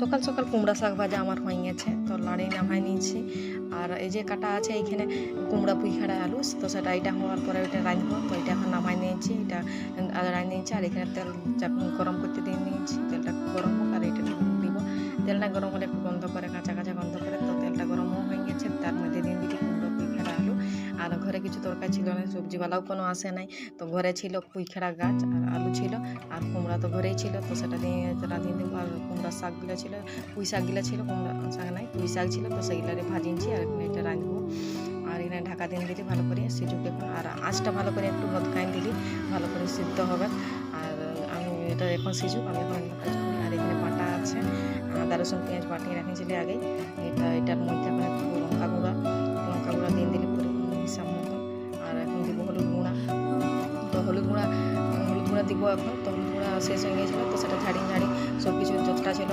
সকাল সকাল কুমড়া শাক ভাজা আমার হয়ে গেছে, তো লাড়ি নামাই নিয়েছি। আর এই যে কাটা আছে এইখানে কুমড়া পুঁইখাড়া আলু, তো সেটা এটা হওয়ার পরে ওইটা রাঁধবো। তো এটা এখন নামাই নিয়েছি, এটা রাঁধে নিয়েছি। আর এখানে তেল গরম করতে দিয়ে নিয়েছি, তেলটা গরম হোক আর এটা দিব। তেলটা গরম হলে একটু গন্ধ করে, কাঁচা কাঁচা গন্ধ করে। তো তেলটা গরমও হয়ে গেছে, তার মধ্যে দিয়ে দিলি কুমড়ো পুঁইখাড়া আলু। আর ঘরে কিছু তরকারি ছিল না, সবজিওয়ালাও কোনো আসে নাই, তো ঘরে ছিল পুঁইখাড়া গাছ আর আলু ছিল, আর কুমড়া তো ঘরেই ছিল। তো সেটা দিয়ে রাঁধিয়ে দেবো। আর কুমড়ার শাকগুলো ছিল, পুঁই শাকগুলো ছিল, কুমড়া শাক নাই পুঁই শাক ছিল, তো সেইগুলো ভাজিয়েছি। আর এখানে এটা রাঁধবো। আর এখানে ঢাকা দিয়ে দিলি ভালো করে সিজুক এখন। আর আঁচটা ভালো করে একটু মদকাইন দিলি ভালো করে সিদ্ধ হবে। আর আমি এটা এখন সিজুক, আমি এখন অন্য কাজ করি। আর এখানে বাটা আছে, আদা রসুন পেঁয়াজ বাটিয়ে রাখিয়েছিলি আগেই। এটার মধ্যে এখন একটু লঙ্কা গুঁড়া দিয়ে দিলি পুরো হিসাব মতো। আর এখন দিব হলুদ গুঁড়া। তো হলুদ গুঁড়া দিব এখন। তো হলুদ গুঁড়া শেষ হয়ে গিয়েছিলো, তো সেটা ঝাড়ি সব কিছু যতটা ছিল